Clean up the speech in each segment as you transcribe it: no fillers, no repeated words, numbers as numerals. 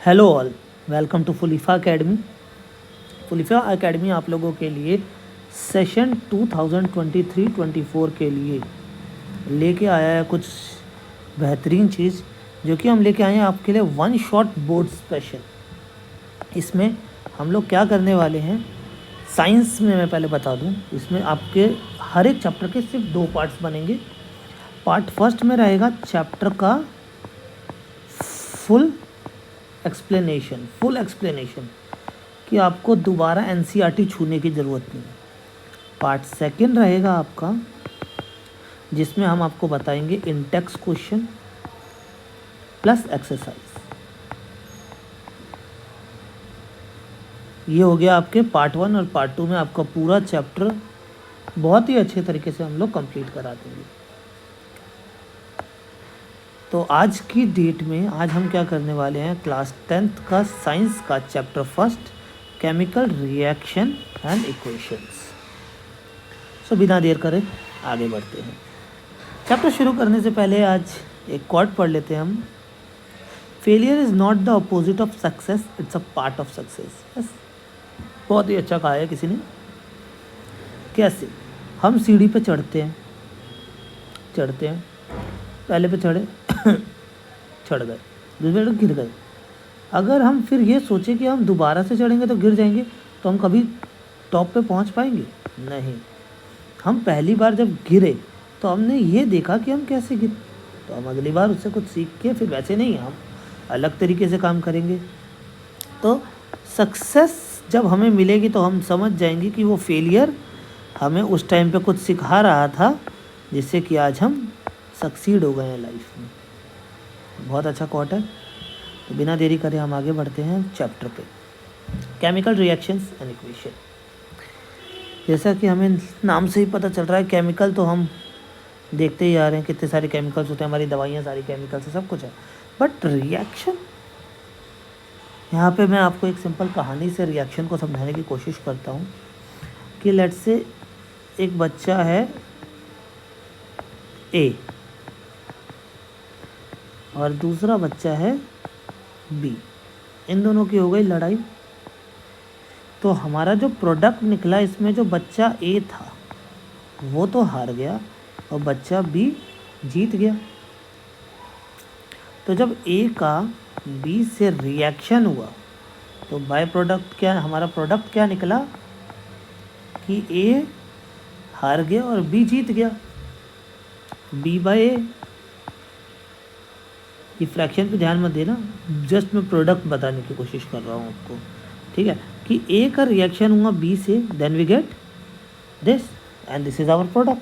Hello all, welcome to फुलीफा academy. फुलीफा academy आप लोगों के लिए सेशन 2023-24 के लिए लेके आया है कुछ बेहतरीन चीज़, जो कि हम लेके आए हैं आपके लिए वन शॉट बोर्ड स्पेशल। इसमें हम लोग क्या करने वाले हैं, साइंस में मैं पहले बता दूं, इसमें आपके हर एक चैप्टर के सिर्फ 2 पार्ट्स बनेंगे। पार्ट फर्स्ट में रहेगा चैप्टर का फुल एक्सप्लेनेशन कि आपको दोबारा एनसीईआरटी छूने की ज़रूरत नहीं है। पार्ट सेकंड रहेगा आपका, जिसमें हम आपको बताएंगे इन टेक्स्ट क्वेश्चन प्लस एक्सरसाइज। ये हो गया आपके पार्ट 1 और पार्ट 2 में आपका पूरा चैप्टर बहुत ही अच्छे तरीके से हम लोग कंप्लीट करा देंगे। तो आज की डेट में आज हम क्या करने वाले हैं, क्लास 10th का साइंस का chapter first chemical reaction and equations. So बिना देर करे आगे बढ़ते हैं। चैप्टर शुरू करने से पहले आज एक कोट पढ़ लेते हैं हम। Failure is not the opposite of success, it's a part of success. Yes, बहुत ही अच्छा कहा है किसी ने। कैसे हम सीढ़ी पे चढ़ते हैं पहले पे चढ़े चढ़ गए, दूसरे पे गिर गए। अगर हम फिर ये सोचे कि हम दोबारा से चढ़ेंगे तो गिर जाएंगे, तो हम कभी टॉप पे पहुंच पाएंगे नहीं। हम पहली बार जब गिरे तो हमने ये देखा कि हम कैसे गिरे, तो हम अगली बार उससे कुछ सीख के फिर वैसे नहीं, हम अलग तरीके से काम करेंगे। तो सक्सेस जब हमें मिलेगी तो हम समझ जाएंगे कि वो फेलियर हमें उस टाइम पे कुछ सिखा रहा था, जिससे कि आज हम सक्सीड हो गए हैं लाइफ में। बहुत अच्छा कोट है। तो बिना देरी करे हम आगे बढ़ते हैं चैप्टर पे, केमिकल रिएक्शंस एंड इक्वेशन। जैसा कि हमें नाम से ही पता चल रहा है, केमिकल तो हम देखते ही आ रहे हैं, कितने सारे केमिकल्स होते हैं, हमारी दवाइयाँ सारी केमिकल से, सब कुछ है। बट रिएक्शन, यहाँ पे मैं आपको एक सिंपल कहानी से रिएक्शन को समझाने की कोशिश करता हूँ कि लेट्स से एक बच्चा है ए और दूसरा बच्चा है बी। इन दोनों की हो गई लड़ाई। तो हमारा जो प्रोडक्ट निकला, इसमें जो बच्चा ए था वो तो हार गया और बच्चा बी जीत गया। तो जब ए का बी से रिएक्शन हुआ तो बाय प्रोडक्ट क्या, हमारा प्रोडक्ट क्या निकला कि ए हार गया और बी जीत गया, बी बाय ए। ये फ्रैक्शन पे ध्यान मत देना, जस्ट मैं प्रोडक्ट बताने की कोशिश कर रहा हूँ आपको, ठीक है, कि ए का रिएक्शन हुआ बी से, then we get this and this is our product.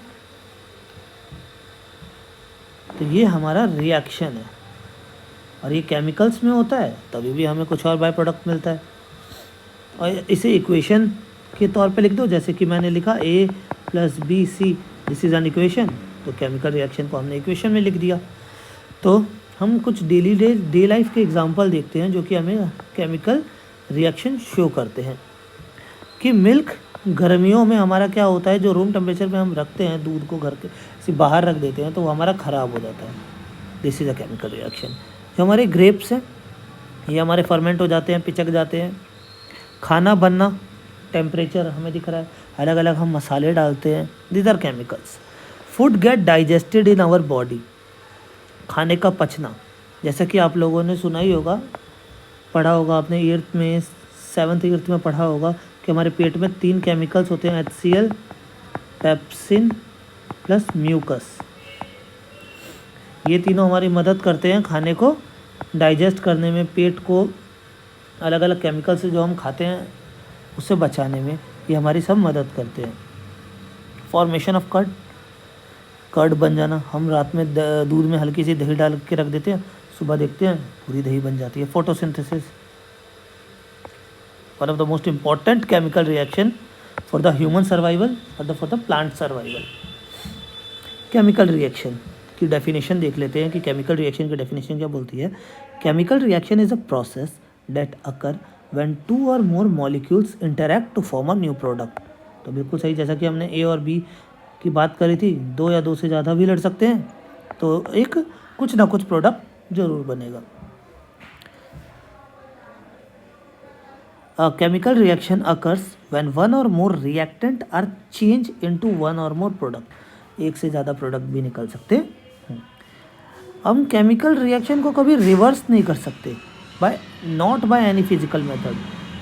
तो ये हमारा रिएक्शन है और ये केमिकल्स में होता है, तभी भी हमें कुछ और बाय प्रोडक्ट मिलता है। और इसे इक्वेशन के तौर पे लिख दो, जैसे कि मैंने लिखा A plus B C, this is an equation. तो केमिकल रिएक्शन को हमने इक्वेशन में लिख दिया। तो हम कुछ डे लाइफ के एग्जांपल देखते हैं जो कि हमें केमिकल रिएक्शन शो करते हैं। कि मिल्क गर्मियों में हमारा क्या होता है, जो रूम टेम्परेचर पे हम रखते हैं दूध को, घर के से बाहर रख देते हैं तो वो हमारा ख़राब हो जाता है। This is a chemical reaction. जो हमारे ग्रेप्स हैं ये हमारे फर्मेंट हो जाते हैं, पिचक जाते हैं। खाना बनना, टेम्परेचर हमें दिख रहा है, अलग अलग हम मसाले डालते हैं, these are chemicals. Food get digested in our body, खाने का पचना, जैसा कि आप लोगों ने सुना ही होगा, पढ़ा होगा आपने 8th में, 7th 8th में पढ़ा होगा कि हमारे पेट में 3 केमिकल्स होते हैं, HCl, पेप्सिन प्लस म्यूकस। ये तीनों हमारी मदद करते हैं खाने को डाइजेस्ट करने में, पेट को अलग अलग केमिकल से जो हम खाते हैं उससे बचाने में, ये हमारी सब मदद करते हैं। फॉर्मेशन ऑफ कर्ड बन जाना, हम रात में दूध में हल्की सी दही डाल के रख देते हैं, सुबह देखते हैं पूरी दही बन जाती है। Photosynthesis, one of the most important chemical reaction for the human survival और for the plant survival. Chemical reaction की डेफिनेशन देख लेते हैं कि केमिकल रिएक्शन की डेफिनेशन क्या बोलती है। Chemical reaction is a process that occur when 2 or more molecules interact to form a new product। तो बिल्कुल सही, जैसा कि हमने ए और बी की बात करी थी, 2 या 2 से ज़्यादा भी लड़ सकते हैं, तो एक कुछ ना कुछ प्रोडक्ट जरूर बनेगा। A chemical reaction occurs when one or more reactant are changed into one or more product. एक से ज़्यादा प्रोडक्ट भी निकल सकते हैं। हम केमिकल रिएक्शन को कभी रिवर्स नहीं कर सकते by not by any physical method.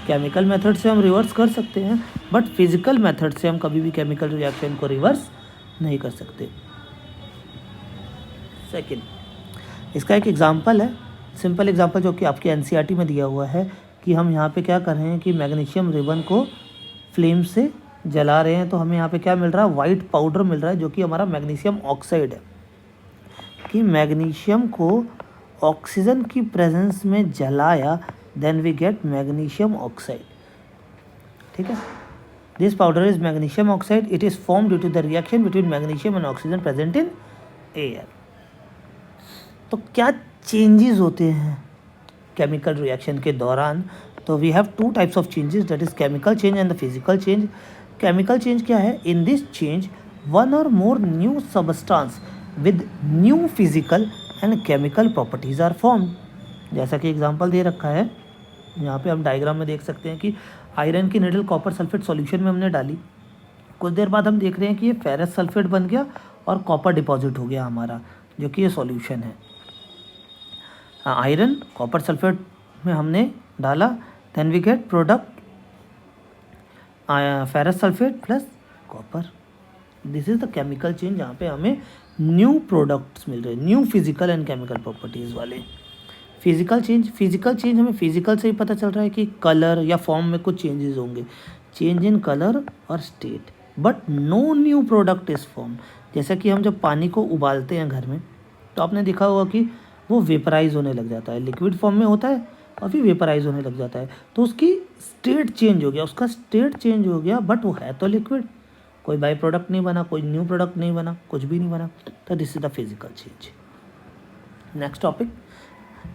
Chemical method से हम रिवर्स कर सकते हैं, बट फिजिकल मेथड से हम कभी भी केमिकल रिएक्शन को रिवर्स नहीं कर सकते। सेकेंड, इसका एक एग्जांपल है, सिंपल एग्जांपल जो कि आपके एनसीईआरटी में दिया हुआ है कि हम यहाँ पे क्या कर रहे हैं कि मैग्नीशियम रिबन को फ्लेम से जला रहे हैं, तो हमें यहाँ पे क्या मिल रहा है, वाइट पाउडर मिल रहा है जो कि हमारा मैग्नीशियम ऑक्साइड है। कि मैग्नीशियम को ऑक्सीजन की प्रेजेंस में जलाया, then we get magnesium oxide. ठीक है, this powder is magnesium oxide, it is form due to the reaction between magnesium and oxygen present in air. तो क्या चेंजेस होते हैं केमिकल रिएक्शन के दौरान? तो we have two types of changes, that is chemical change and the physical change. Chemical change क्या है? In this change one or more new substance with new physical and chemical properties are formed. जैसा कि example दे रखा है यहाँ पे, हम diagram में देख सकते हैं कि आयरन की निडल कॉपर सल्फेट सॉल्यूशन में हमने डाली, कुछ देर बाद हम देख रहे हैं कि ये फेरस सल्फेट बन गया और कॉपर डिपॉजिट हो गया हमारा, जो कि ये सॉल्यूशन है। आयरन कॉपर सल्फेट में हमने डाला, then we get product ferrous sulphate plus copper. This is the chemical change, जहाँ पे हमें न्यू प्रोडक्ट्स मिल रहे हैं, new physical and chemical properties वाले। फिजिकल चेंज हमें फिजिकल से ही पता चल रहा है कि कलर या फॉर्म में कुछ चेंजेस होंगे, चेंज इन कलर और state, but no new product is form. जैसा कि हम जब पानी को उबालते हैं घर में, तो आपने देखा होगा कि वो वेपराइज होने लग जाता है, लिक्विड फॉर्म में होता है और फिर वेपराइज होने लग जाता है, तो उसकी स्टेट चेंज हो गया, उसका स्टेट चेंज हो गया, बट वो है तो लिक्विड, कोई बाई प्रोडक्ट नहीं बना, कोई न्यू प्रोडक्ट नहीं बना, कुछ भी नहीं बना। तो this is the physical change. Next topic,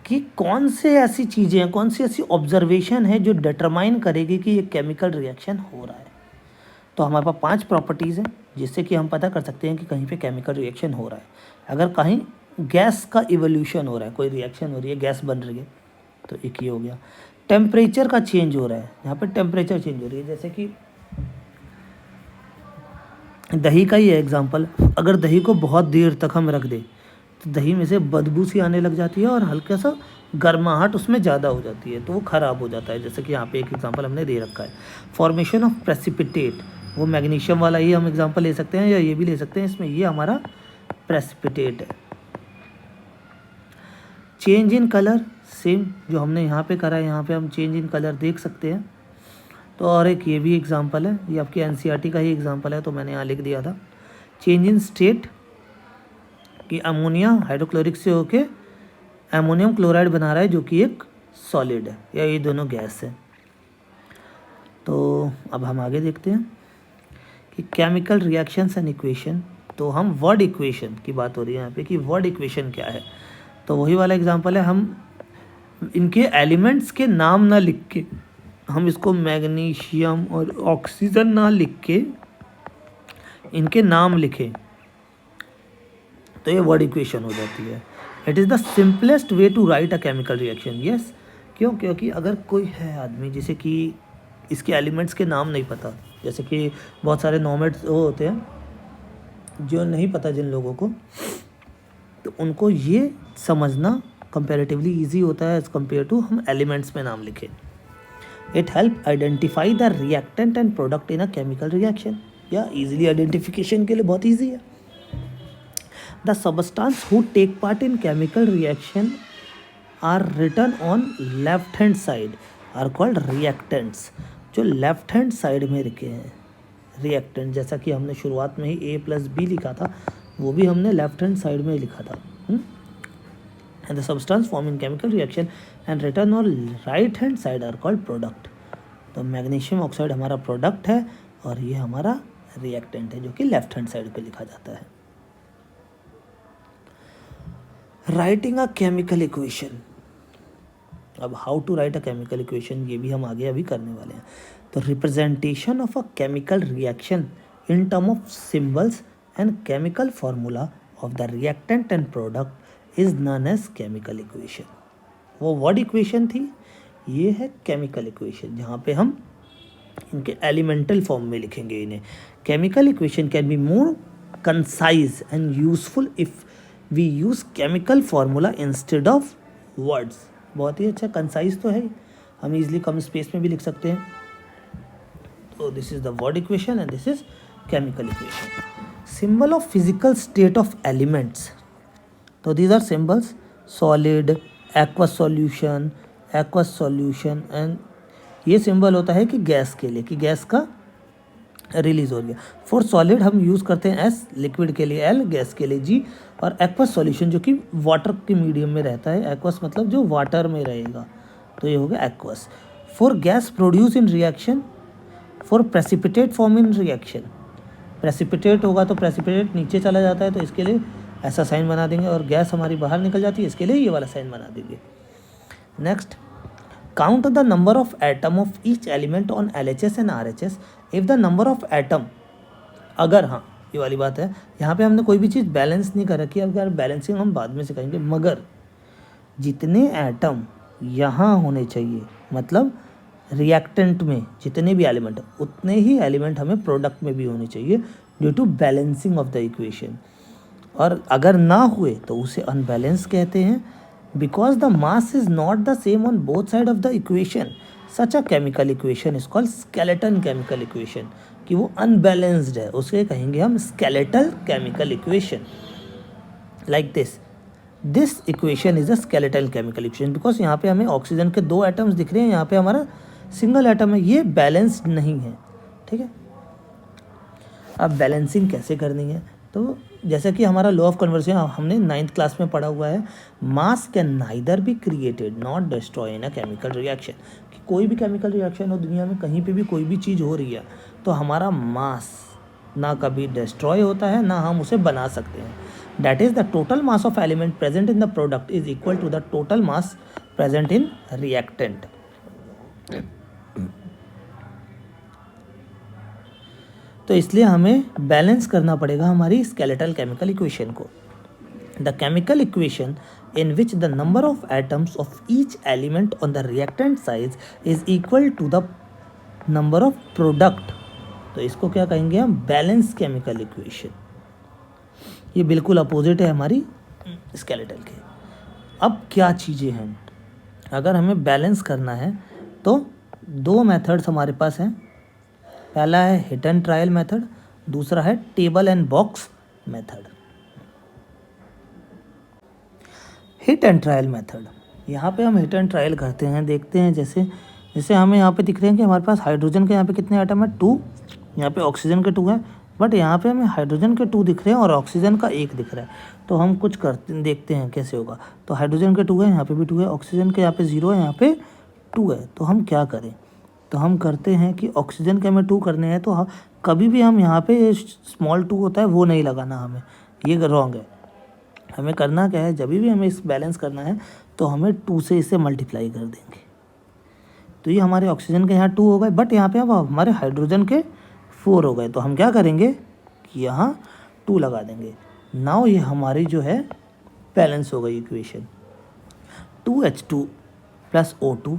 कि कौन से ऐसी चीज़ें हैं, कौन सी ऐसी ऑब्जर्वेशन है जो डिटरमाइन करेगी कि ये केमिकल रिएक्शन हो रहा है। तो हमारे पास 5 प्रॉपर्टीज़ हैं जिससे कि हम पता कर सकते हैं कि कहीं पे केमिकल रिएक्शन हो रहा है। अगर कहीं गैस का इवोल्यूशन हो रहा है, कोई रिएक्शन हो रही है, गैस बन रही है, तो एक ये हो गया। टेम्परेचर का चेंज हो रहा है, यहाँ पे टेम्परेचर चेंज हो रही है, जैसे कि दही का ही है एग्जांपल। अगर दही को बहुत देर तक हम रख दें तो दही में से बदबू सी आने लग जाती है और हल्का सा गर्माहट उसमें ज़्यादा हो जाती है, तो वो ख़राब हो जाता है। जैसे कि यहाँ पे एक एग्जांपल हमने दे रखा है, फॉर्मेशन ऑफ प्रेसिपिटेट, वो मैग्नीशियम वाला ही हम एग्जांपल ले सकते हैं या ये भी ले सकते हैं, इसमें ये हमारा प्रेसिपिटेट है। चेंज इन कलर, सेम जो हमने यहाँ पे करा है, यहाँ पे हम चेंज इन कलर देख सकते हैं। तो और एक ये भी एग्जांपल है, ये आपकी एनसीईआरटी का ही एग्जांपल है, तो मैंने यहाँ लिख दिया था। चेंज इन स्टेट, कि अमोनिया हाइड्रोक्लोरिक से होके अमोनियम क्लोराइड बना रहा है, जो कि एक सॉलिड है, या ये दोनों गैस है। तो अब हम आगे देखते हैं कि केमिकल रिएक्शंस एंड इक्वेशन। तो हम वर्ड इक्वेशन की बात हो रही है यहाँ पे, कि वर्ड इक्वेशन क्या है। तो वही वाला एग्जांपल है, हम इनके एलिमेंट्स के नाम ना लिख के, हम इसको मैग्नीशियम और ऑक्सीजन ना लिख के इनके नाम लिखें, तो ये वर्ड इक्वेशन हो जाती है। It is the simplest way to write a chemical reaction. Yes, क्यों? क्योंकि अगर कोई है आदमी जैसे कि इसके एलिमेंट्स के नाम नहीं पता, जैसे कि बहुत सारे नॉमेट्स वो होते हैं जो नहीं पता जिन लोगों को, तो उनको ये समझना कंपैरेटिवली ईजी होता है एज कम्पेयर टू हम एलिमेंट्स में नाम लिखें। It help identify the reactant and product in a chemical reaction, या इजीली आइडेंटिफिकेशन के लिए बहुत ईजी है। The substance who take part in chemical reaction are written on left hand side are called reactants। जो left hand side में लिखे हैं reactant, जैसा कि हमने शुरुआत में ही A+B लिखा था, वो भी हमने लेफ्ट हैंड साइड में लिखा था। And the substance formed in chemical reaction and written on right hand side are called product। तो मैग्नीशियम ऑक्साइड हमारा प्रोडक्ट है और ये हमारा रिएक्टेंट है, जो कि लेफ्ट हैंड साइड पे लिखा जाता है। Writing a chemical equation. अब how to write a chemical equation, ये भी हम आगे अभी करने वाले हैं। तो representation of a chemical reaction in term of symbols and chemical formula of the reactant and product is known as chemical equation. वो वर्ड इक्वेशन थी, ये है केमिकल इक्वेशन, जहाँ पे हम इनके एलिमेंटल फॉर्म में लिखेंगे इन्हें। Chemical equation can be more concise and useful if we use chemical formula instead of words. बहुत ही अच्छा, कंसाइज तो है ही, हम इजीली कम स्पेस में भी लिख सकते हैं। तो this is the word equation and this is chemical equation. Symbol of physical state of elements, तो these are symbols solid, aqueous solution and ये सिंबल होता है कि गैस के लिए, कि गैस का रिलीज हो गया। फॉर सॉलिड हम यूज़ करते हैं एस, लिक्विड के लिए एल, गैस के लिए जी, और एक्वस सॉल्यूशन जो कि वाटर के मीडियम में रहता है, एक्वस मतलब जो वाटर में रहेगा, तो ये हो गया aqueous. For gas produce in reaction, for precipitate form in reaction, precipitate होगा तो प्रेसिपिटेट नीचे चला जाता है, तो इसके लिए ऐसा साइन बना देंगे, और गैस हमारी बाहर निकल जाती है, इसके लिए ये वाला साइन बना देंगे। Next, count the number of atom of each element on LHS and RHS if the number of atom, अगर, हाँ ये वाली बात है, यहाँ पे हमने कोई भी चीज़ बैलेंस नहीं कर रखी है, अगर बैलेंसिंग हम बाद में सिखाएंगे, मगर जितने एटम यहाँ होने चाहिए, मतलब रिएक्टेंट में जितने भी एलिमेंट, उतने ही एलिमेंट हमें प्रोडक्ट में भी होने चाहिए due to balancing of the equation. और अगर ना हुए तो उसे अनबैलेंस कहते हैं, because the mass is not the same on both side of the equation, such a chemical equation is called skeleton chemical equation, कि वो अनबैलेंस्ड है, उसे कहेंगे हम skeletal chemical equation. Like this equation is a skeletal chemical equation, because यहाँ पे हमें oxygen के 2 एटम्स दिख रहे हैं, यहाँ पे हमारा सिंगल एटम है, ये बैलेंस्ड नहीं है, ठीक है। अब बैलेंसिंग कैसे करनी है, तो जैसे कि हमारा लॉ ऑफ कन्वर्जन हमने 9th क्लास में पढ़ा हुआ है, मास can neither be created not destroy in a chemical reaction, कि कोई भी केमिकल रिएक्शन हो दुनिया में, कहीं पे भी कोई भी चीज़ हो रही है, तो हमारा मास ना कभी डिस्ट्रॉय होता है, ना हम उसे बना सकते हैं। That is the total mass of element present in the product is equal to the total mass present in reactant. तो इसलिए हमें बैलेंस करना पड़ेगा हमारी स्केलेटल केमिकल इक्वेशन को। The chemical equation in which the number of atoms of each element on the reactant side is equal to the number of product, तो इसको क्या कहेंगे हम, बैलेंस केमिकल इक्वेशन। ये बिल्कुल अपोजिट है हमारी स्केलेटल के। अब क्या चीज़ें हैं, अगर हमें बैलेंस करना है तो 2 मेथड्स हमारे पास हैं। पहला है हिट एंड ट्रायल मेथड, दूसरा है table and box method. Hit and trial method, यहाँ पे हम हिट एंड ट्रायल करते हैं, देखते हैं जैसे हमें यहाँ पे दिख रहे हैं कि हमारे पास हाइड्रोजन के यहाँ पे कितने आइटम है, 2, यहाँ पे ऑक्सीजन के 2 है, बट यहाँ पे हमें हाइड्रोजन के 2 दिख रहे हैं और ऑक्सीजन का 1 दिख रहा है। तो हम कुछ करते देखते हैं कैसे होगा। तो हाइड्रोजन के 2 है, यहाँ पे भी 2 है, ऑक्सीजन के यहाँ पे 0 है, यहाँ पे 2 है। तो हम क्या करें, तो हम करते हैं कि ऑक्सीजन के हमें 2 करने हैं, तो कभी भी हम यहाँ पे स्मॉल 2 होता है वो नहीं लगाना हमें, ये रॉन्ग है। हमें करना क्या है, जब भी हमें इस बैलेंस करना है तो हमें 2 से इसे मल्टीप्लाई कर देंगे। तो ये हमारे ऑक्सीजन के यहाँ 2 हो गए, बट यहाँ पे अब हमारे हाइड्रोजन के 4 हो गए। तो हम क्या करेंगे कि यहाँ 2 लगा देंगे। नाउ ये हमारी जो है बैलेंस हो गई इक्वेशन। 2H2 प्लस O2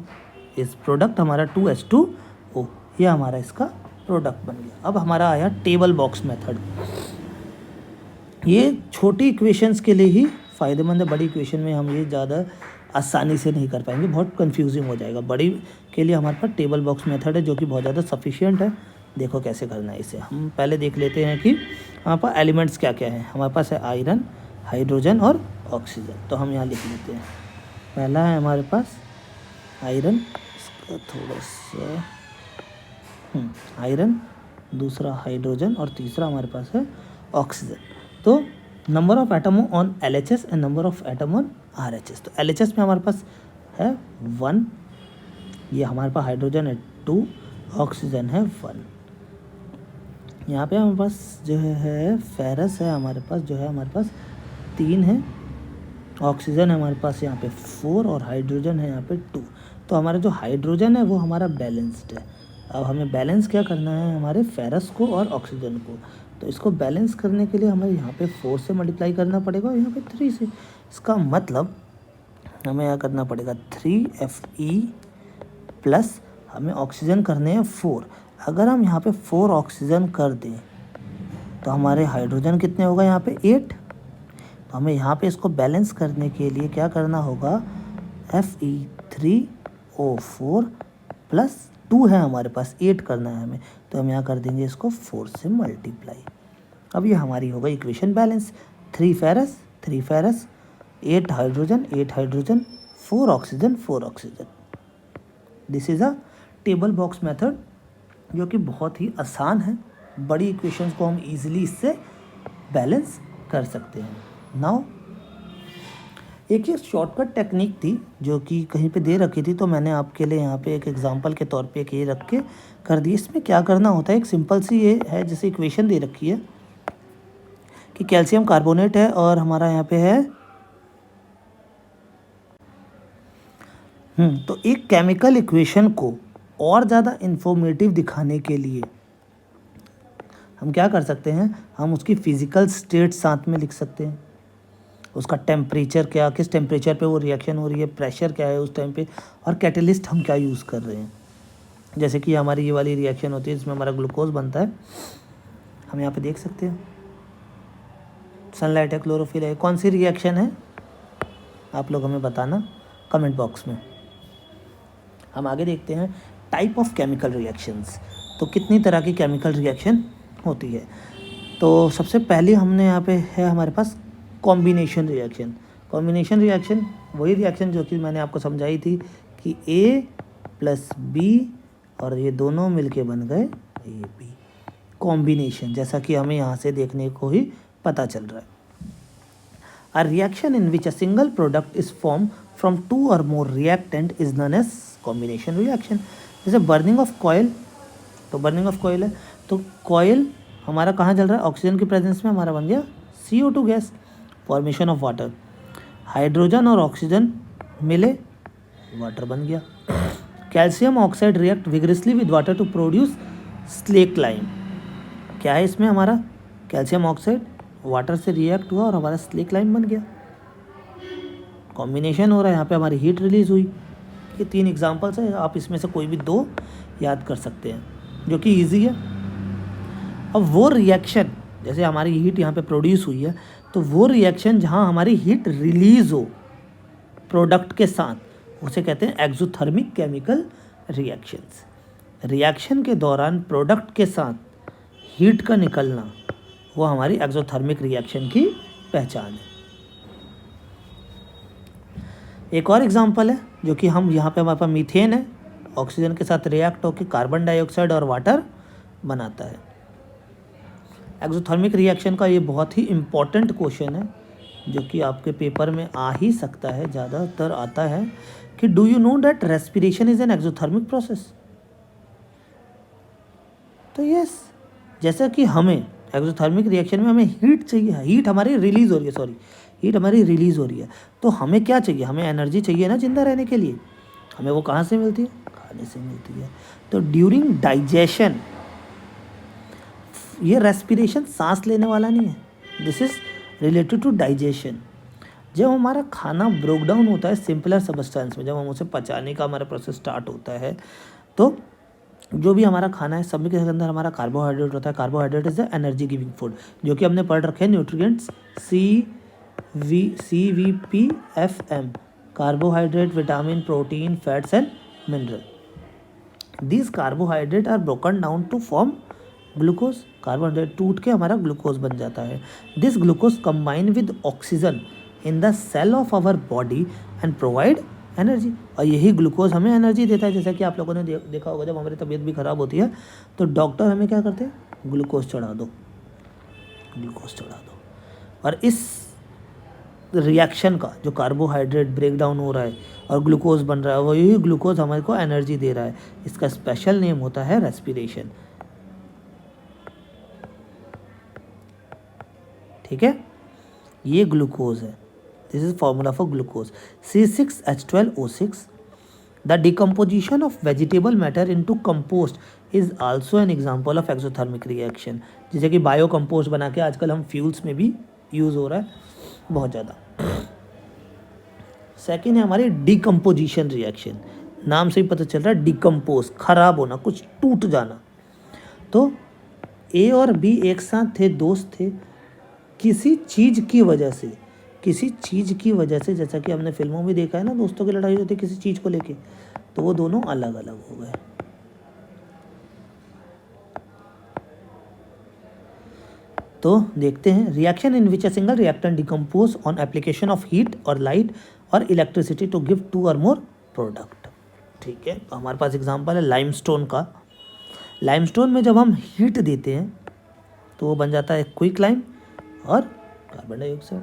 इस प्रोडक्ट हमारा 2H2O, ये हमारा इसका प्रोडक्ट बन गया। अब हमारा आया टेबल बॉक्स मेथड। ये छोटी इक्वेशंस के लिए ही फ़ायदेमंद है, बड़ी इक्वेशन में हम ये ज़्यादा आसानी से नहीं कर पाएंगे, बहुत कंफ्यूजिंग हो जाएगा। बड़ी के लिए हमारे पास टेबल बॉक्स मेथड है जो कि बहुत ज़्यादा सफिशिएंट है। देखो कैसे करना है इसे। हम पहले देख लेते हैं कि हमारे पास एलिमेंट्स क्या क्या हैं। हमारे पास है आयरन, हाइड्रोजन और ऑक्सीजन। तो हम यहाँ लिख लेते हैं। पहला है हमारे पास आयरन, इसका थोड़ा सा आयरन, दूसरा हाइड्रोजन और तीसरा हमारे पास है ऑक्सीजन। तो number of atom on LHS and number of atom on RHS। तो LHS में हमारे पास है 1, ये हमारे पास हाइड्रोजन है 2, ऑक्सीजन है 1। यहाँ पे हमारे पास जो है फेरस है, हमारे पास जो है हमारे पास 3 है, ऑक्सीजन है हमारे पास यहाँ पे 4 और हाइड्रोजन है यहाँ पे 2। तो हमारा जो हाइड्रोजन है वो हमारा बैलेंस्ड है। अब हमें बैलेंस क्या करना है, हमारे फेरस को और ऑक्सीजन को। तो इसको बैलेंस करने के लिए हमें यहाँ पे 4 से मल्टीप्लाई करना पड़ेगा और यहाँ पे 3 से। इसका मतलब हमें यहाँ करना पड़ेगा 3Fe प्लस हमें ऑक्सीजन करने हैं 4। अगर हम यहाँ पे 4 ऑक्सीजन कर दें तो हमारे हाइड्रोजन कितने होगा यहाँ पे 8। तो हमें यहाँ पे इसको बैलेंस करने के लिए क्या करना होगा, Fe3O4 प्लस 2 है हमारे पास, 8 करना है हमें, तो हम यहाँ कर देंगे इसको 4 से मल्टीप्लाई। अब ये हमारी होगा equation balance. 3 ferrous 3 ferrous, 8 hydrogen 8 hydrogen, 4 oxygen 4 oxygen. This is a table box method जो कि बहुत ही आसान है। बड़ी इक्वेशंस को हम इजीली इससे बैलेंस कर सकते हैं। नाउ एक ये शॉर्टकट टेक्निक थी जो कि कहीं पे दे रखी थी, तो मैंने आपके लिए यहाँ पे एक एग्जांपल के तौर पे एक ये रख के कर दी। इसमें क्या करना होता है, एक सिंपल सी ये है, जैसे इक्वेशन दे रखी है कि कैल्शियम कार्बोनेट है और हमारा यहाँ पे है तो एक केमिकल इक्वेशन को और ज़्यादा इंफॉर्मेटिव दिखाने के लिए हम क्या कर सकते हैं, हम उसकी फिजिकल स्टेट साथ में लिख सकते हैं। उसका टेम्परेचर क्या, किस टेम्परेचर पे वो रिएक्शन हो रही है, प्रेशर क्या है उस टाइम पे, और कैटलिस्ट हम क्या यूज़ कर रहे हैं। जैसे कि हमारी ये वाली रिएक्शन होती है जिसमें हमारा ग्लूकोज बनता है, हम यहाँ पे देख सकते हैं सनलाइट है, क्लोरोफिल है। कौन सी रिएक्शन है आप लोग हमें बताना कमेंट बॉक्स में। हम आगे देखते हैं टाइप ऑफ केमिकल रिएक्शंस। तो कितनी तरह की केमिकल रिएक्शन होती है। तो सबसे पहले हमने यहाँ पे है हमारे पास कॉम्बिनेशन रिएक्शन। कॉम्बिनेशन रिएक्शन वही रिएक्शन जो कि मैंने आपको समझाई थी कि A प्लस B और ये दोनों मिलके बन गए AB। कॉम्बिनेशन, जैसा कि हमें यहाँ से देखने को ही पता चल रहा है। A reaction in which a single product is formed from 2 or more reactant is known as combination reaction। जैसे बर्निंग ऑफ कॉयल, तो बर्निंग ऑफ कॉयल है तो कॉयल हमारा कहाँ जल रहा है, ऑक्सीजन की प्रेजेंस में हमारा बन गया CO2 gas. Formation of water, hydrogen और ऑक्सीजन मिले वाटर बन गया। Calcium oxide react vigorously with water to produce slake lime. क्या है इसमें, हमारा कैल्शियम ऑक्साइड वाटर से रिएक्ट हुआ और हमारा स्लेक लाइम बन गया। कॉम्बिनेशन हो रहा है, यहाँ पे हमारी हीट रिलीज हुई। ये 3 एग्जांपल्स है, आप इसमें से कोई भी 2 याद कर सकते हैं जो कि ईजी है। अब वो रिएक्शन, जैसे हमारी हीट यहाँ पे प्रोड्यूस हुई है, तो वो रिएक्शन जहाँ हमारी हीट रिलीज हो प्रोडक्ट के साथ, उसे कहते हैं एक्सोथर्मिक केमिकल रिएक्शंस। रिएक्शन के दौरान प्रोडक्ट के साथ हीट का निकलना, वो हमारी एक्सोथर्मिक रिएक्शन की पहचान है। एक और एग्जांपल है जो कि हम यहाँ पे हमारे पास मीथेन है, ऑक्सीजन के साथ रिएक्ट होकर कार्बन डाइऑक्साइड और वाटर बनाता है। एक्सोथर्मिक रिएक्शन का ये बहुत ही इम्पॉर्टेंट क्वेश्चन है जो कि आपके पेपर में आ ही सकता है, ज़्यादातर आता है कि do you know that respiration is an exothermic process. तो यस, जैसा कि हमें एक्सोथर्मिक रिएक्शन में हमें हीट चाहिए, हीट हमारी रिलीज़ हो रही है, हीट हमारी रिलीज़ हो रही है, तो हमें क्या चाहिए, हमें एनर्जी चाहिए ना जिंदा रहने के लिए। हमें वो कहाँ से मिलती है, खाने से मिलती है। तो ड्यूरिंग डाइजेशन, ये रेस्पिरेशन सांस लेने वाला नहीं है, this is related to digestion. जब हमारा खाना ब्रोक डाउन होता है सिंपलर सब्सटेंस में, जब हम उसे पचाने का हमारा प्रोसेस स्टार्ट होता है, तो जो भी हमारा खाना है सब के अंदर हमारा कार्बोहाइड्रेट होता है। Carbohydrate is the energy giving food, जो कि हमने पढ़ रखे हैं nutrients CVPFM, carbohydrate, vitamin, protein, fats and mineral. This carbohydrate are broken down to form glucose. Carbohydrate टूट के हमारा ग्लूकोज बन जाता है। This glucose combine with oxygen in the cell of our body and provide energy. और यही glucose हमें energy देता है। जैसा कि आप लोगों ने देखा होगा, जब हमारी तबीयत भी ख़राब होती है तो डॉक्टर हमें क्या करते हैं, ग्लूकोज चढ़ा दो, ग्लूकोज चढ़ा दो। और इस रिएक्शन का जो कार्बोहाइड्रेट ब्रेक डाउन हो रहा है और ग्लूकोज बन रहा है, वही ग्लूकोज हमारे को एनर्जी दे रहा है। इसका स्पेशल नेम होता है रेस्पिरेशन। ठीक है, ये ग्लूकोज है। This is formula for glucose C6H12O6। The decomposition of vegetable matter into compost is also an example of exothermic reaction. जैसे कि बायो कंपोस्ट बना के आजकल हम फ्यूल्स में भी यूज़ हो रहा है बहुत ज़्यादा। सेकेंड है हमारी डिकम्पोजिशन रिएक्शन। नाम से ही पता चल रहा है डिकम्पोज, खराब होना, कुछ टूट जाना। तो ए और बी एक साथ थे, दोस्त थे, किसी चीज़ की वजह से, जैसा कि हमने फिल्मों में देखा है ना, दोस्तों की लड़ाई होती है किसी चीज़ को लेके, तो वो दोनों अलग अलग हो गए। तो देखते हैं, reaction in which a single reactant decompose on application of heat और लाइट और इलेक्ट्रिसिटी टू गिव 2 और मोर प्रोडक्ट। ठीक है, तो हमारे पास एग्जांपल है लाइमस्टोन का। लाइमस्टोन में जब हम हीट देते हैं तो वो बन जाता है क्विकलाइम और कार्बन डाइऑक्साइड।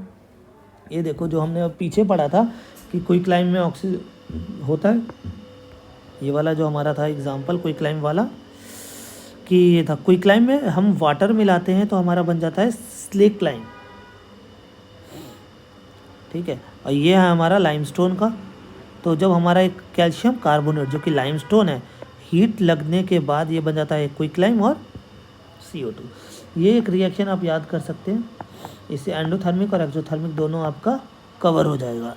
ये देखो, जो हमने अब पीछे पढ़ा था कि क्विकलाइम में ऑक्सीजन होता है, ये वाला जो हमारा था एग्जांपल क्विकलाइम वाला, कि ये था क्विकलाइम में हम वाटर मिलाते हैं तो हमारा बन जाता है स्लेक्लाइम। ठीक है, और ये है हमारा लाइमस्टोन का। तो जब हमारा एक कैल्शियम कार्बोनेट जो कि लाइमस्टोन है, हीट लगने के बाद ये बन जाता है क्विकलाइम और CO2। ये एक रिएक्शन आप याद कर सकते हैं, इससे एंडोथर्मिक और एक्सोथर्मिक दोनों आपका कवर हो जाएगा।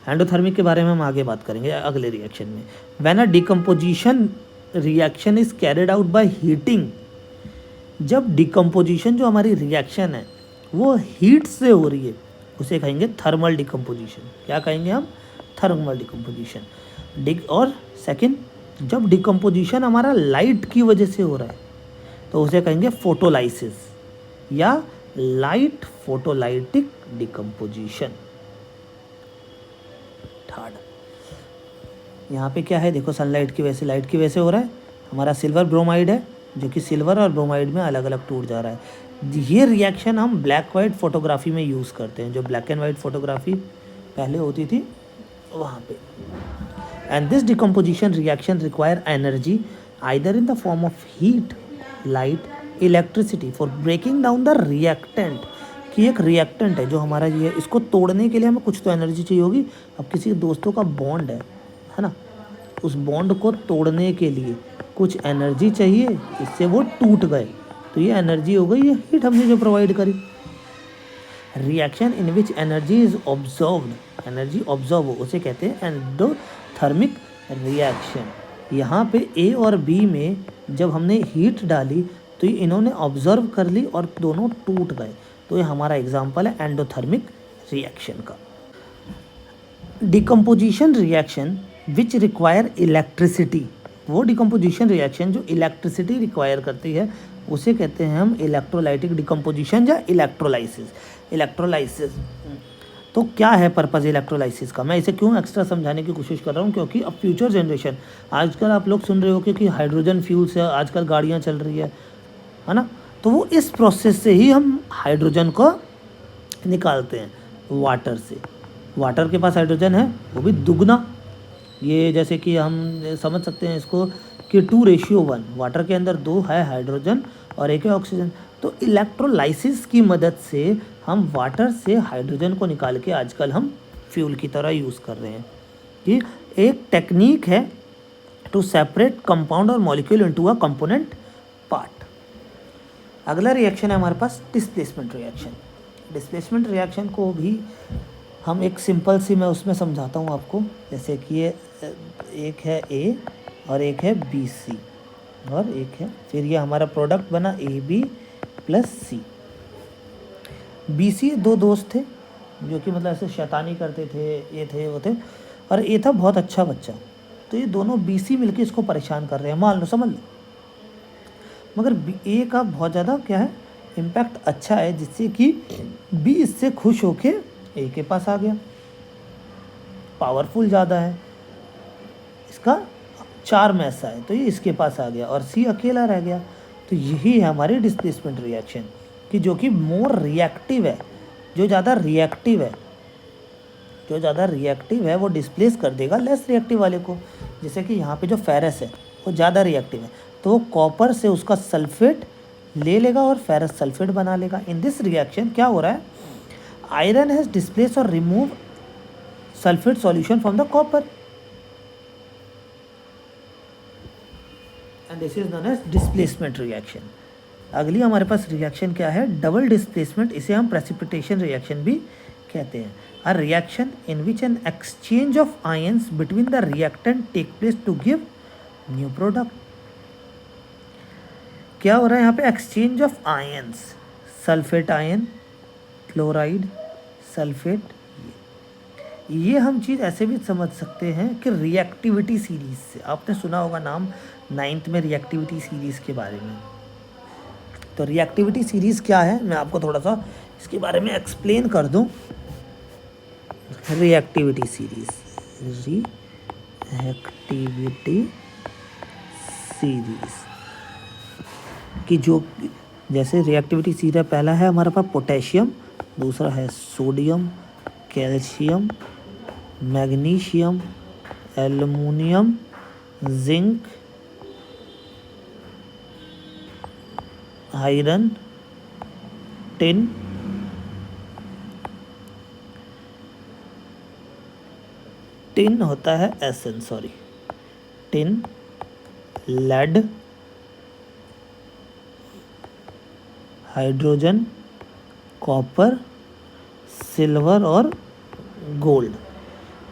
एंडोथर्मिक के बारे में हम आगे बात करेंगे अगले रिएक्शन में। When a decomposition reaction is carried out by heating, जब डिकम्पोजिशन जो हमारी रिएक्शन है वो हीट से हो रही है, उसे कहेंगे थर्मल डिकम्पोजिशन। क्या कहेंगे हम? Thermal decomposition. और सेकंड, जब डिकम्पोजिशन हमारा लाइट की वजह से हो रहा है तो उसे कहेंगे फोटोलाइसिस या लाइट फोटोलाइटिक डिकम्पोजिशन। थर्ड, यहाँ पे क्या है देखो, सनलाइट की वजह से, लाइट की वजह से हो रहा है। हमारा सिल्वर ब्रोमाइड है जो कि सिल्वर और ब्रोमाइड में अलग अलग टूट जा रहा है। ये रिएक्शन हम ब्लैक वाइट फोटोग्राफी में यूज़ करते हैं, जो ब्लैक एंड वाइट फोटोग्राफी पहले होती थी वहाँ पे। And this decomposition reaction require energy either in the form of heat, light, electricity for breaking down the reactant. कि एक रिएक्टेंट है जो हमारा ये है, इसको तोड़ने के लिए हमें कुछ तो एनर्जी चाहिए होगी। अब किसी दोस्तों का बॉन्ड है ना, उस बॉन्ड को तोड़ने के लिए कुछ एनर्जी चाहिए, इससे वो टूट गए, तो ये एनर्जी हो गई, ये हीट हमने जो प्रोवाइड करी। Reaction in which energy is observed, energy observe हो, उसे कहते हैं एंडोथर्मिक रिएक्शन। यहाँ पे ए और बी में जब हमने हीट डाली तो ये इन्होंने ऑब्जर्व कर ली और दोनों टूट गए, तो ये हमारा एग्जाम्पल है एंडोथर्मिक रिएक्शन का। Decomposition reaction which require electricity, वो डिकम्पोजिशन रिएक्शन जो इलेक्ट्रिसिटी रिक्वायर करती है उसे कहते हैं हम इलेक्ट्रोलाइटिक डिकम्पोजिशन या इलेक्ट्रोलाइसिस। तो क्या है पर्पज़ इलेक्ट्रोलाइसिस का, मैं इसे क्यों एक्स्ट्रा समझाने की कोशिश कर रहा हूँ, क्योंकि अब फ्यूचर जनरेशन, आजकल आप लोग सुन रहे हो क्योंकि हाइड्रोजन फ्यूल से आजकल गाड़ियाँ चल रही है ना, तो वो इस प्रोसेस से ही हम हाइड्रोजन को निकालते हैं वाटर से। वाटर के पास हाइड्रोजन है, वो भी दुगना, ये जैसे कि हम समझ सकते हैं इसको कि 2:1, वाटर के अंदर 2 है हाइड्रोजन और 1 है ऑक्सीजन। तो इलेक्ट्रोलाइसिस की मदद से हम वाटर से हाइड्रोजन को निकाल के आजकल हम फ्यूल की तरह यूज़ कर रहे हैं। ये एक टेक्निक है टू सेपरेट कंपाउंड और molecule into a component part. अगला रिएक्शन है हमारे पास डिस्प्लेसमेंट रिएक्शन। डिस्प्लेसमेंट रिएक्शन को भी हम एक सिंपल सी, मैं उसमें समझाता हूँ आपको, जैसे कि ये एक है ए और एक है BC और एक है, फिर ये हमारा प्रोडक्ट बना AB + C। BC 2 दोस्त थे जो कि मतलब ऐसे शैतानी करते थे, ये थे वो थे, और ए था बहुत अच्छा बच्चा। तो ये दोनों BC मिलके इसको परेशान कर रहे हैं, मान लो, समझ लो। मगर ए का बहुत ज़्यादा क्या है इम्पैक्ट अच्छा है, जिससे कि B इससे खुश होके ए के पास आ गया, पावरफुल ज़्यादा है, इसका चार्म ऐसा है तो ये इसके पास आ गया, और C अकेला रह गया। तो यही है हमारी डिस्प्लेसमेंट रिएक्शन, कि जो कि मोर रिएक्टिव है, जो ज़्यादा रिएक्टिव है वो डिस्प्लेस कर देगा लेस रिएक्टिव वाले को। जैसे कि यहाँ पे जो फेरस है वो ज़्यादा रिएक्टिव है, तो वो कॉपर से उसका सल्फेट ले लेगा और फेरस सल्फेट बना लेगा। इन दिस रिएक्शन क्या हो रहा है, आयरन हैज़ डिस्प्लेस और remove sulphate solution from the copper, and this is known as displacement reaction. अगली हमारे पास रिएक्शन क्या है, डबल डिस्प्लेसमेंट, इसे हम प्रेसिपिटेशन रिएक्शन भी कहते हैं? A reaction in which an exchange of ions between the reactant take place to give new product. क्या हो रहा है यहाँ पे? Exchange of ions, sulphate ion, chloride, sulphate. ये हम चीज़ ऐसे भी समझ सकते हैं कि रिएक्टिविटी सीरीज से, आपने सुना होगा नाम 9th में रिएक्टिविटी सीरीज के बारे में। तो रिएक्टिविटी सीरीज क्या है, मैं आपको थोड़ा सा इसके बारे में एक्सप्लेन कर दूं। रिएक्टिविटी सीरीज, रिएक्टिविटी सीरीज कि जो जैसे रिएक्टिविटी सीरीज पहला है हमारे पास पोटेशियम, दूसरा है sodium, calcium, magnesium, aluminium, zinc, iron, tin, tin होता है S N, sorry, tin, lead, hydrogen, copper, silver और गोल्ड।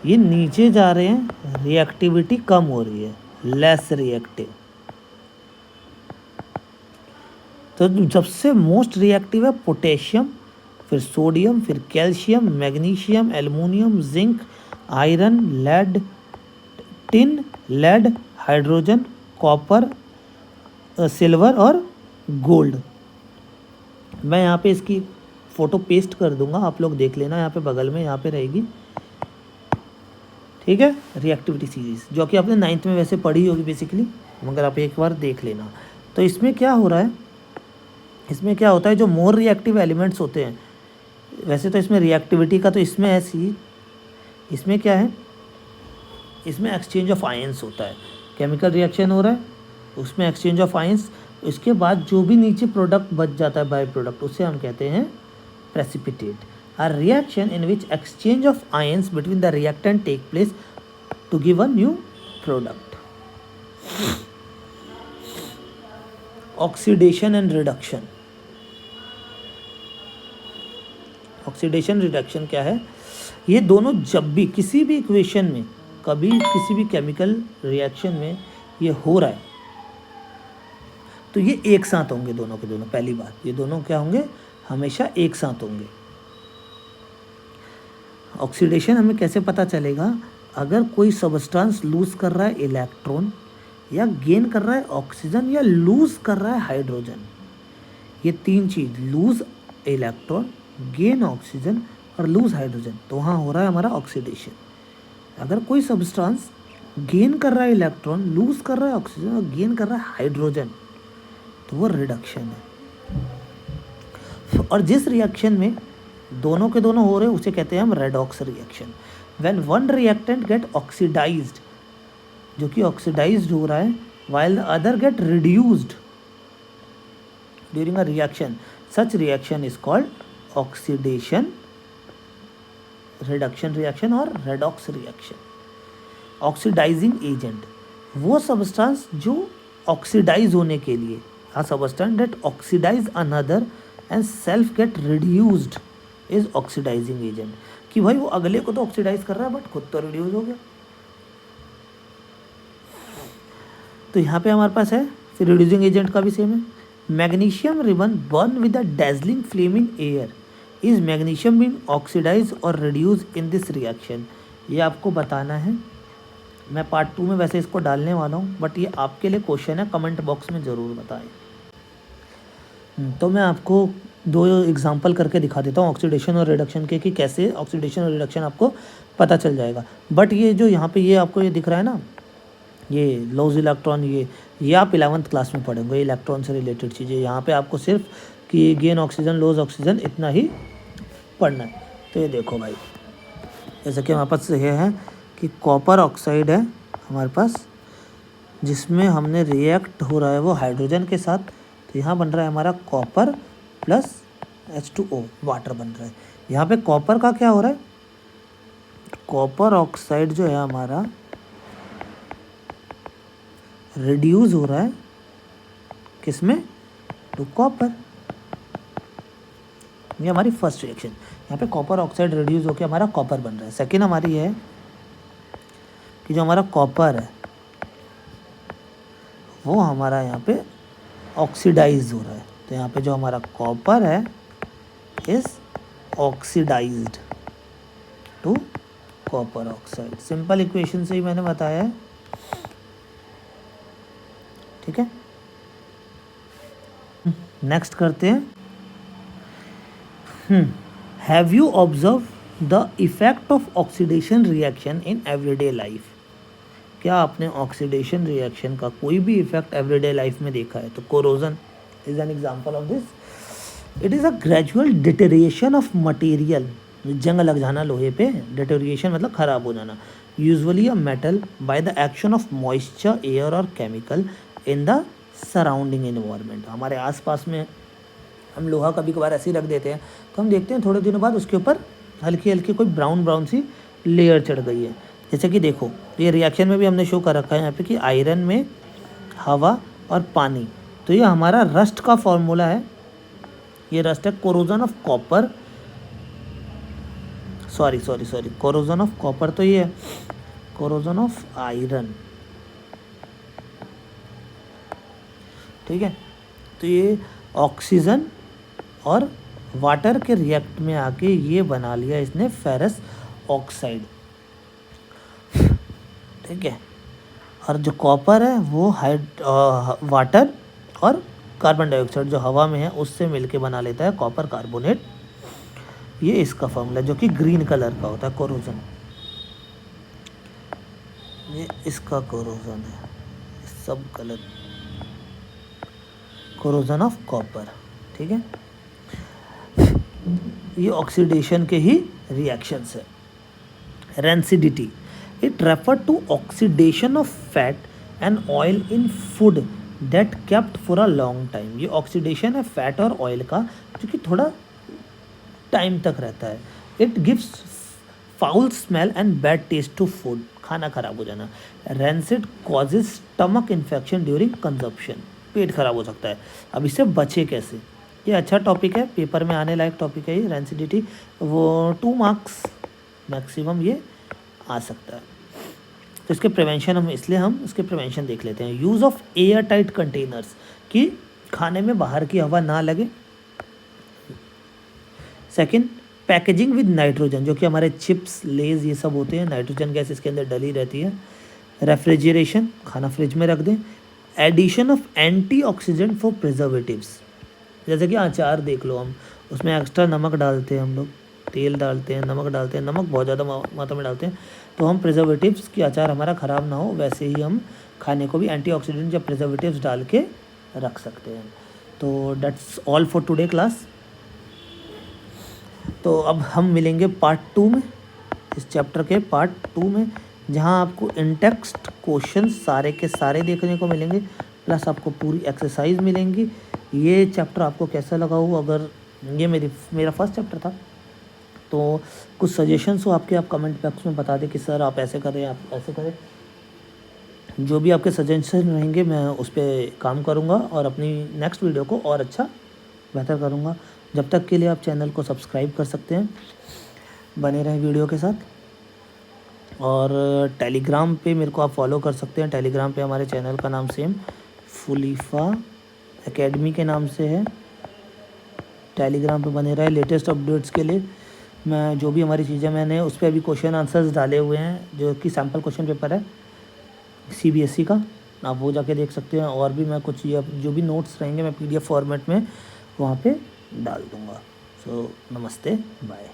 ये नीचे जा रहे हैं, रिएक्टिविटी कम हो रही है, लेस रिएक्टिव। तो सबसे मोस्ट रिएक्टिव है पोटेशियम, फिर सोडियम, फिर calcium, magnesium, aluminium, zinc, iron, lead, tin, lead, hydrogen, copper, silver और गोल्ड। मैं यहाँ पे इसकी फ़ोटो पेस्ट कर दूंगा, आप लोग देख लेना, यहाँ पे बगल में यहाँ पे रहेगी, ठीक है। रिएक्टिविटी सीरीज जो कि आपने 9th में वैसे पढ़ी होगी बेसिकली, मगर आप एक बार देख लेना। तो इसमें क्या हो रहा है, इसमें क्या होता है, जो मोर रिएक्टिव एलिमेंट्स होते हैं, वैसे तो इसमें रिएक्टिविटी का तो इसमें ऐसी, इसमें क्या है, इसमें एक्सचेंज ऑफ आयंस होता है, केमिकल रिएक्शन हो रहा है, उसमें एक्सचेंज ऑफ आयंस, इसके बाद जो भी नीचे प्रोडक्ट बच जाता है, बाय प्रोडक्ट, उसे हम कहते हैं precipitate. A reaction in which exchange of ions between the reactant take place to give a new product. Oxidation and reduction. Oxidation reduction क्या है? ये दोनों जब भी किसी भी इक्वेशन में, कभी किसी भी केमिकल रिएक्शन में ये हो रहा है, तो ये एक साथ होंगे दोनों के दोनों। पहली बात, ये दोनों क्या होंगे? हमेशा एक साथ होंगे। ऑक्सीडेशन हमें कैसे पता चलेगा? अगर कोई सबस्टेंस लूज कर रहा है इलेक्ट्रॉन, या गेन कर रहा है ऑक्सीजन, या लूज कर रहा है हाइड्रोजन, ये तीन चीज़, लूज इलेक्ट्रॉन, गेन ऑक्सीजन और लूज हाइड्रोजन, तो वहाँ हो रहा है हमारा ऑक्सीडेशन। अगर कोई सबस्टेंस गेन कर रहा है इलेक्ट्रॉन, लूज कर रहा है ऑक्सीजन और गेन कर रहा है हाइड्रोजन, तो वो रिडक्शन है। और जिस रिएक्शन में दोनों के दोनों हो रहे हैं उसे कहते हैं हम redox reaction. When one reactant get oxidised, जो कि ऑक्सीडाइज्ड हो रहा है, while the other get reduced during a reaction, such reaction is called oxidation reduction reaction और redox reaction। ऑक्सीडाइजिंग एजेंट वो सबस्टेंस जो ऑक्सीडाइज होने के लिए, a substance that oxidize another and self get reduced is oxidizing agent, कि भाई वो अगले को तो ऑक्सीडाइज कर रहा है बट खुद तो रिड्यूस हो गया। तो यहाँ पे हमारे पास है, फिर रिड्यूसिंग एजेंट का भी सेम है। Magnesium ribbon burn with a dazzling flaming air, is magnesium being oxidise और रिड्यूस इन दिस रिएक्शन। ये आपको बताना है, मैं पार्ट 2 में वैसे इसको डालने वाला हूँ, बट ये आपके लिए क्वेश्चन है, कमेंट बॉक्स में ज़रूर बताएं। तो मैं आपको 2 एग्जांपल करके दिखा देता हूँ ऑक्सीडेशन और रिडक्शन के, कि कैसे ऑक्सीडेशन और रिडक्शन आपको पता चल जाएगा। बट ये जो यहाँ पे ये आपको ये दिख रहा है ना, ये लॉस इलेक्ट्रॉन, ये आप 11th क्लास में पढ़ेंगे, इलेक्ट्रॉन से रिलेटेड चीज़ें। यहाँ पे आपको सिर्फ कि गेन ऑक्सीजन, लॉस ऑक्सीजन, इतना ही पढ़ना है। तो ये देखो भाई, जैसे कि हमारे पास ये है कि कॉपर ऑक्साइड है हमारे पास, जिसमें हमने रिएक्ट हो रहा है वो हाइड्रोजन के साथ, तो यहाँ बन रहा है हमारा कॉपर प्लस H2O, वाटर बन रहा है। यहाँ पे कॉपर का क्या हो रहा है, कॉपर ऑक्साइड जो है हमारा रिड्यूस हो रहा है किसमें, टू कॉपर। ये हमारी फर्स्ट रिएक्शन। यहाँ पे कॉपर ऑक्साइड रिड्यूस होकर हमारा कॉपर बन रहा है। सेकेंड हमारी है कि जो हमारा कॉपर है वो हमारा यहाँ पे ऑक्सीडाइज हो रहा है। तो यहाँ पे जो हमारा कॉपर है is oxidised to copper oxide. Simple equation से ही मैंने बताया है, ठीक है। नेक्स्ट करते हैं। Have you observe the effect of oxidation reaction in everyday life? क्या आपने ऑक्सीडेशन रिएक्शन का कोई भी इफेक्ट एवरीडे लाइफ में देखा है? तो corrosion is an example of this. It is a gradual deterioration of material. जंग लग जाना लोहे पे, डिटेरिएशन मतलब ख़राब हो जाना। Usually a metal by the action of moisture, air और chemical in the surrounding environment. हमारे आसपास में हम लोहा कभी कभार ऐसे ही रख देते हैं, तो हम देखते हैं थोड़े दिनों बाद उसके ऊपर हल्की हल्की कोई ब्राउन ब्राउन सी लेयर चढ़ गई है। जैसे कि देखो, ये रिएक्शन में भी हमने शो कर रखा है यहाँ पे कि आयरन में हवा और पानी। तो ये हमारा रस्ट का फॉर्मूला है। ये रस्ट है corrosion of copper, sorry corrosion of copper तो ये है कोरोजन ऑफ आयरन, ठीक है। तो ये ऑक्सीजन और वाटर के रिएक्ट में आके ये बना लिया इसने फेरस ऑक्साइड, ठीक है। और जो कॉपर है वो वाटर और कार्बन डाइऑक्साइड जो हवा में है उससे मिलके बना लेता है कॉपर कार्बोनेट। ये इसका फॉर्मूला जो कि ग्रीन कलर का होता है, कोरोजन। ये इसका कोरोजन है, सब गलत, कोरोजन ऑफ कॉपर, ठीक है। ये ऑक्सीडेशन के ही रिएक्शंस है। Rancidity, it refer to oxidation of fat and oil in food that kept for a long time. ये ऑक्सीडेशन है फैट और ऑयल का जो कि थोड़ा टाइम तक रहता है। It gives foul smell and bad taste to food, खाना खराब हो जाना। Rancid causes stomach infection during consumption, पेट खराब हो सकता है। अब इससे बचे कैसे? ये अच्छा टॉपिक है, पेपर में आने लायक टॉपिक है ये रेंसिडिटी। वो 2 मार्क्स मैक्सिमम ये आ सकता है। तो इसके प्रिवेंशन हम इसके प्रिवेंशन देख लेते हैं। Use of air tight containers, कि खाने में बाहर की हवा ना लगे। सेकंड, पैकेजिंग विद नाइट्रोजन, जो कि हमारे चिप्स लेज ये सब होते हैं, नाइट्रोजन गैस इसके अंदर डली रहती है। रेफ्रिजरेशन, खाना फ्रिज में रख दें। Addition of antioxidant for preservatives, जैसे कि अचार देख लो, हम उसमें एक्स्ट्रा नमक डालते हैं, हम लोग तेल डालते हैं, नमक डालते हैं, नमक बहुत ज़्यादा मात्रा में डालते हैं, तो हम प्रिजर्वेटिव्स की अचार हमारा ख़राब ना हो वैसे ही हम खाने को भी एंटीऑक्सीडेंट या प्रिजर्वेटिव्स डाल के रख सकते हैं। तो that's all for today class. तो अब हम मिलेंगे पार्ट 2 में, इस चैप्टर के पार्ट 2 में, जहां आपको इंटेक्स्ट क्वेश्चन सारे के सारे देखने को मिलेंगे, प्लस आपको पूरी एक्सरसाइज मिलेंगी। ये चैप्टर आपको कैसा लगा हो? अगर ये मेरा फर्स्ट चैप्टर था तो कुछ सजेशंस हो आपके, आप कमेंट बॉक्स में बता दें कि सर आप ऐसे करें, आप ऐसे करें। जो भी आपके सजेशन रहेंगे मैं उस पर काम करूँगा और अपनी नेक्स्ट वीडियो को और अच्छा बेहतर करूँगा। जब तक के लिए आप चैनल को सब्सक्राइब कर सकते हैं, बने रहें वीडियो के साथ। और टेलीग्राम पे मेरे को आप फॉलो कर सकते हैं। टेलीग्राम पे हमारे चैनल का नाम सेम फुलीफा एकेडमी के नाम से है। टेलीग्राम पे बने रहे लेटेस्ट अपडेट्स के लिए। मैं जो भी हमारी चीज़ें मैंने उस पर अभी क्वेश्चन आंसर्स डाले हुए हैं, जो कि सैम्पल क्वेश्चन पेपर है CBSE का, आप वो जाके देख सकते हैं। और भी मैं कुछ ये जो भी नोट्स रहेंगे मैं PDF फॉर्मेट में वहाँ पे डाल दूँगा। सो नमस्ते, बाय।